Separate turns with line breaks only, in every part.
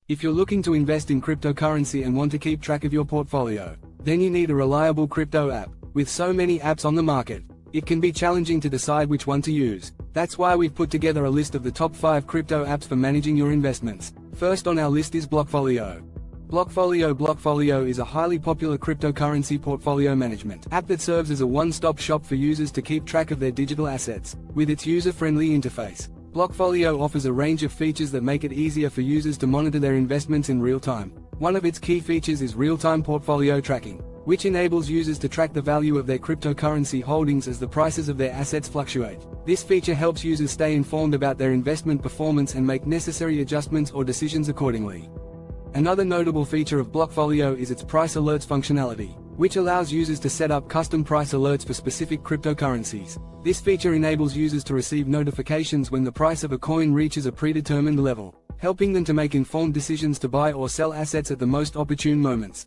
If you're looking to invest in cryptocurrency and want to keep track of your portfolio, then you need a reliable crypto app. With so many apps on the market, it can be challenging to decide which one to use. That's why we've put together a list of the top 5 crypto apps for managing your investments. First on our list is Blockfolio. Blockfolio is a highly popular cryptocurrency portfolio management app that serves as a one-stop shop for users to keep track of their digital assets. With its user-friendly interface, Blockfolio offers a range of features that make it easier for users to monitor their investments in real time. One of its key features is real-time portfolio tracking, which enables users to track the value of their cryptocurrency holdings as the prices of their assets fluctuate. This feature helps users stay informed about their investment performance and make necessary adjustments or decisions accordingly. Another notable feature of Blockfolio is its price alerts functionality, which allows users to set up custom price alerts for specific cryptocurrencies. This feature enables users to receive notifications when the price of a coin reaches a predetermined level, helping them to make informed decisions to buy or sell assets at the most opportune moments.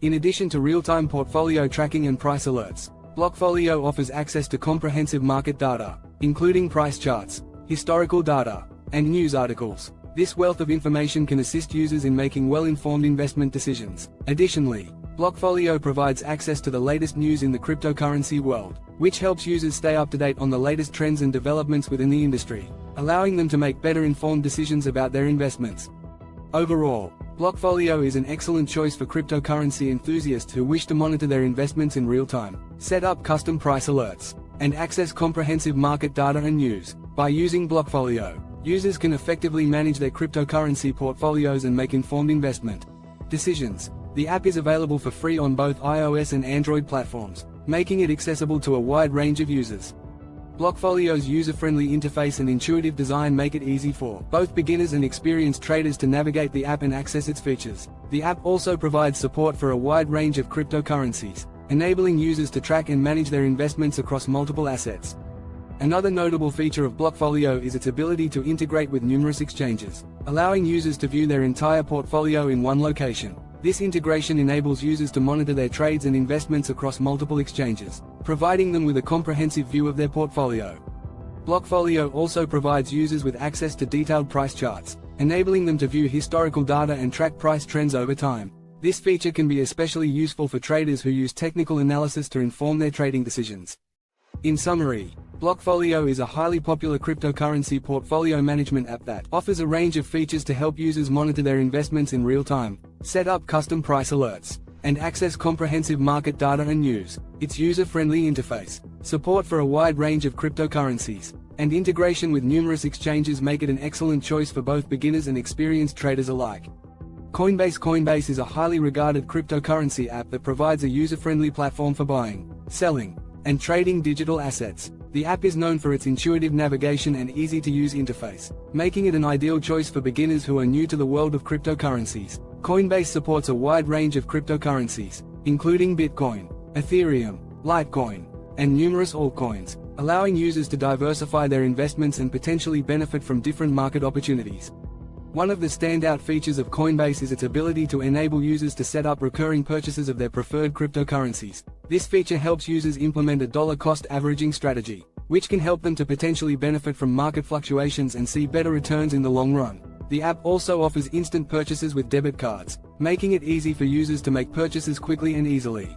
In addition to real-time portfolio tracking and price alerts, Blockfolio offers access to comprehensive market data, including price charts, historical data, and news articles. This wealth of information can assist users in making well-informed investment decisions. Additionally, Blockfolio provides access to the latest news in the cryptocurrency world, which helps users stay up to date on the latest trends and developments within the industry, allowing them to make better informed decisions about their investments. Overall, Blockfolio is an excellent choice for cryptocurrency enthusiasts who wish to monitor their investments in real time, set up custom price alerts, and access comprehensive market data and news. By using Blockfolio, users can effectively manage their cryptocurrency portfolios and make informed investment decisions. The app is available for free on both iOS and Android platforms, making it accessible to a wide range of users. Blockfolio's user-friendly interface and intuitive design make it easy for both beginners and experienced traders to navigate the app and access its features. The app also provides support for a wide range of cryptocurrencies, enabling users to track and manage their investments across multiple assets. Another notable feature of Blockfolio is its ability to integrate with numerous exchanges, allowing users to view their entire portfolio in one location. This integration enables users to monitor their trades and investments across multiple exchanges, providing them with a comprehensive view of their portfolio. Blockfolio also provides users with access to detailed price charts, enabling them to view historical data and track price trends over time. This feature can be especially useful for traders who use technical analysis to inform their trading decisions. In summary, Blockfolio is a highly popular cryptocurrency portfolio management app that offers a range of features to help users monitor their investments in real time, set up custom price alerts, and access comprehensive market data and news. Its user-friendly interface, support for a wide range of cryptocurrencies, and integration with numerous exchanges make it an excellent choice for both beginners and experienced traders alike. Coinbase is a highly regarded cryptocurrency app that provides a user-friendly platform for buying, selling, and trading digital assets. The app is known for its intuitive navigation and easy-to-use interface, making it an ideal choice for beginners who are new to the world of cryptocurrencies. Coinbase supports a wide range of cryptocurrencies, including Bitcoin, Ethereum, Litecoin, and numerous altcoins, allowing users to diversify their investments and potentially benefit from different market opportunities. One of the standout features of Coinbase is its ability to enable users to set up recurring purchases of their preferred cryptocurrencies. This feature helps users implement a dollar-cost averaging strategy, which can help them to potentially benefit from market fluctuations and see better returns in the long run. The app also offers instant purchases with debit cards, making it easy for users to make purchases quickly and easily.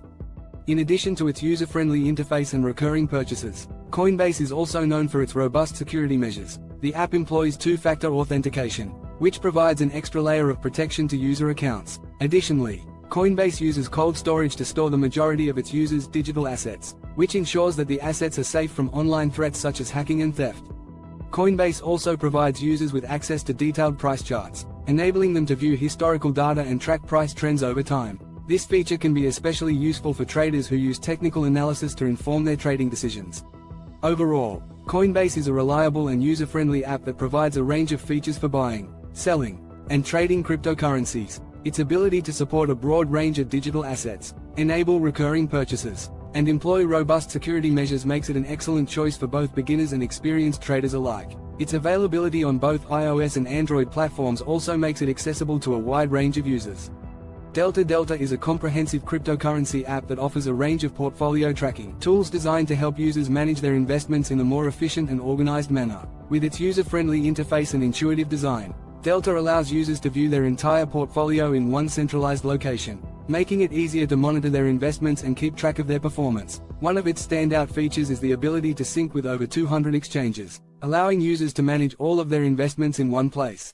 In addition to its user-friendly interface and recurring purchases, Coinbase is also known for its robust security measures. The app employs two-factor authentication, which provides an extra layer of protection to user accounts. Additionally, Coinbase uses cold storage to store the majority of its users' digital assets, which ensures that the assets are safe from online threats such as hacking and theft. Coinbase also provides users with access to detailed price charts, enabling them to view historical data and track price trends over time. This feature can be especially useful for traders who use technical analysis to inform their trading decisions. Overall, Coinbase is a reliable and user-friendly app that provides a range of features for buying, selling, and trading cryptocurrencies. Its ability to support a broad range of digital assets, enable recurring purchases, and employ robust security measures makes it an excellent choice for both beginners and experienced traders alike. Its availability on both iOS and Android platforms also makes it accessible to a wide range of users. Delta is a comprehensive cryptocurrency app that offers a range of portfolio tracking tools designed to help users manage their investments in a more efficient and organized manner. With its user-friendly interface and intuitive design, Delta allows users to view their entire portfolio in one centralized location, making it easier to monitor their investments and keep track of their performance. One of its standout features is the ability to sync with over 200 exchanges, allowing users to manage all of their investments in one place.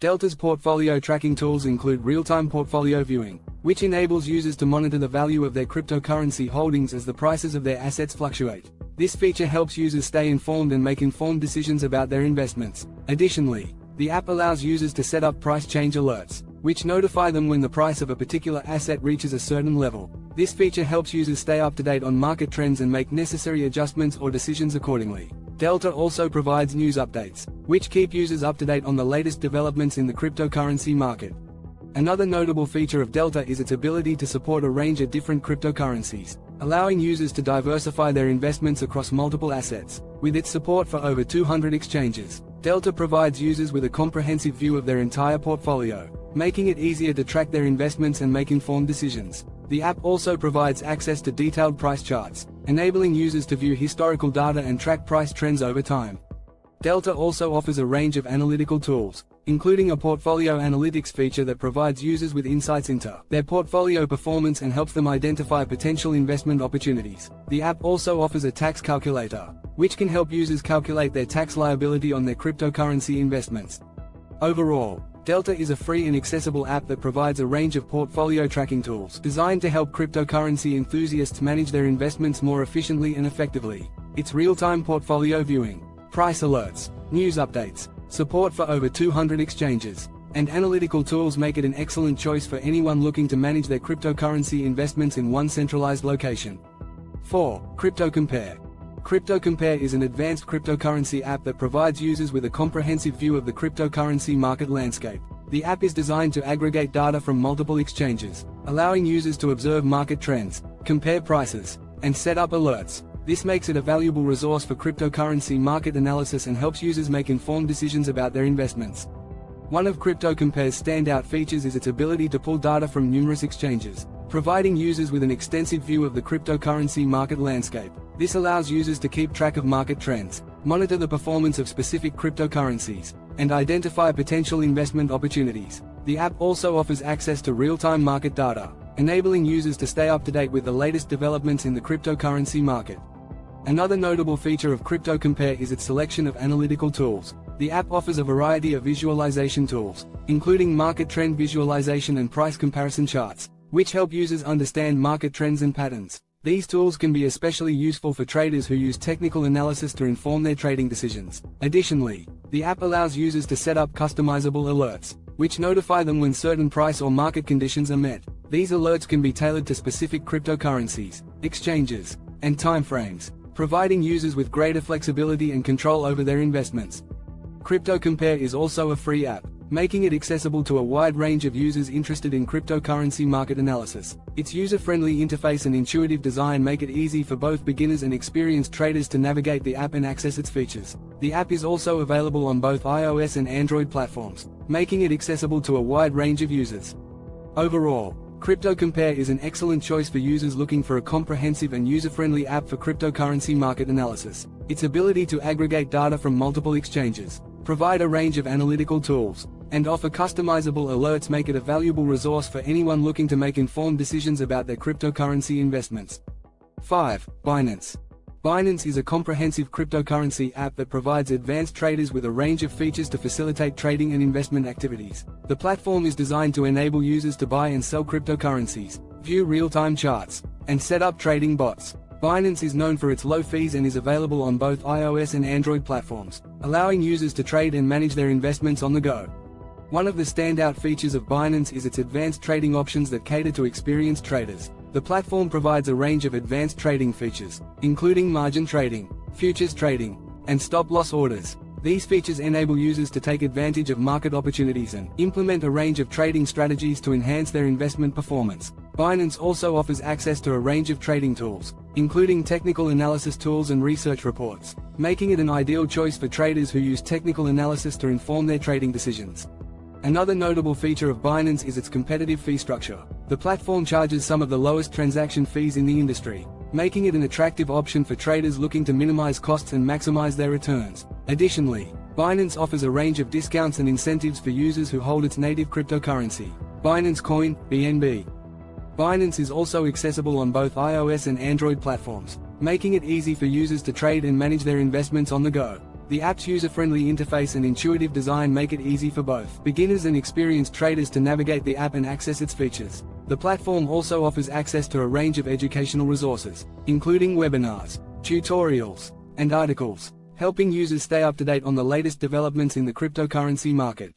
Delta's portfolio tracking tools include real-time portfolio viewing, which enables users to monitor the value of their cryptocurrency holdings as the prices of their assets fluctuate. This feature helps users stay informed and make informed decisions about their investments. Additionally, the app allows users to set up price change alerts, which notify them when the price of a particular asset reaches a certain level. This feature helps users stay up to date on market trends and make necessary adjustments or decisions accordingly. Delta also provides news updates, which keep users up to date on the latest developments in the cryptocurrency market. Another notable feature of Delta is its ability to support a range of different cryptocurrencies, allowing users to diversify their investments across multiple assets. With its support for over 200 exchanges, Delta provides users with a comprehensive view of their entire portfolio, making it easier to track their investments and make informed decisions. The app also provides access to detailed price charts, enabling users to view historical data and track price trends over time. Delta also offers a range of analytical tools, including a portfolio analytics feature that provides users with insights into their portfolio performance and helps them identify potential investment opportunities. The app also offers a tax calculator, which can help users calculate their tax liability on their cryptocurrency investments. Overall, Delta is a free and accessible app that provides a range of portfolio tracking tools designed to help cryptocurrency enthusiasts manage their investments more efficiently and effectively. Its real-time portfolio viewing, price alerts, news updates, support for over 200 exchanges, and analytical tools make it an excellent choice for anyone looking to manage their cryptocurrency investments in one centralized location. 4. CryptoCompare. CryptoCompare is an advanced cryptocurrency app that provides users with a comprehensive view of the cryptocurrency market landscape. The app is designed to aggregate data from multiple exchanges, allowing users to observe market trends, compare prices, and set up alerts. This makes it a valuable resource for cryptocurrency market analysis and helps users make informed decisions about their investments. One of CryptoCompare's standout features is its ability to pull data from numerous exchanges, providing users with an extensive view of the cryptocurrency market landscape. This allows users to keep track of market trends, monitor the performance of specific cryptocurrencies, and identify potential investment opportunities. The app also offers access to real-time market data, enabling users to stay up to date with the latest developments in the cryptocurrency market. Another notable feature of CryptoCompare is its selection of analytical tools. The app offers a variety of visualization tools, including market trend visualization and price comparison charts, which help users understand market trends and patterns. These tools can be especially useful for traders who use technical analysis to inform their trading decisions. Additionally, the app allows users to set up customizable alerts, which notify them when certain price or market conditions are met. These alerts can be tailored to specific cryptocurrencies, exchanges, and timeframes, providing users with greater flexibility and control over their investments. CryptoCompare is also a free app, making it accessible to a wide range of users interested in cryptocurrency market analysis. Its user-friendly interface and intuitive design make it easy for both beginners and experienced traders to navigate the app and access its features. The app is also available on both iOS and Android platforms, making it accessible to a wide range of users. Overall, CryptoCompare is an excellent choice for users looking for a comprehensive and user-friendly app for cryptocurrency market analysis. Its ability to aggregate data from multiple exchanges, provide a range of analytical tools, and offer customizable alerts make it a valuable resource for anyone looking to make informed decisions about their cryptocurrency investments. 5. Binance. Binance is a comprehensive cryptocurrency app that provides advanced traders with a range of features to facilitate trading and investment activities. The platform is designed to enable users to buy and sell cryptocurrencies, view real-time charts, and set up trading bots. Binance is known for its low fees and is available on both iOS and Android platforms, allowing users to trade and manage their investments on the go. One of the standout features of Binance is its advanced trading options that cater to experienced traders. The platform provides a range of advanced trading features, including margin trading, futures trading, and stop-loss orders. These features enable users to take advantage of market opportunities and implement a range of trading strategies to enhance their investment performance. Binance also offers access to a range of trading tools, including technical analysis tools and research reports, making it an ideal choice for traders who use technical analysis to inform their trading decisions. Another notable feature of Binance is its competitive fee structure. The platform charges some of the lowest transaction fees in the industry, making it an attractive option for traders looking to minimize costs and maximize their returns. Additionally, Binance offers a range of discounts and incentives for users who hold its native cryptocurrency. Binance Coin, BNB. Binance is also accessible on both iOS and Android platforms, making it easy for users to trade and manage their investments on the go. The app's user-friendly interface and intuitive design make it easy for both beginners and experienced traders to navigate the app and access its features. The platform also offers access to a range of educational resources, including webinars, tutorials, and articles, helping users stay up to date on the latest developments in the cryptocurrency market.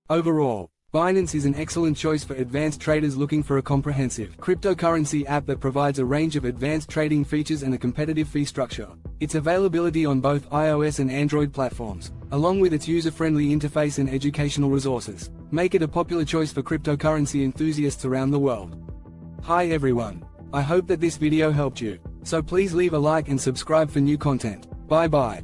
Overall, Binance is an excellent choice for advanced traders looking for a comprehensive cryptocurrency app that provides a range of advanced trading features and a competitive fee structure. Its availability on both iOS and Android platforms, along with its user-friendly interface and educational resources, make it a popular choice for cryptocurrency enthusiasts around the world. Hi everyone. I hope that this video helped you, so please leave a like and subscribe for new content. Bye bye.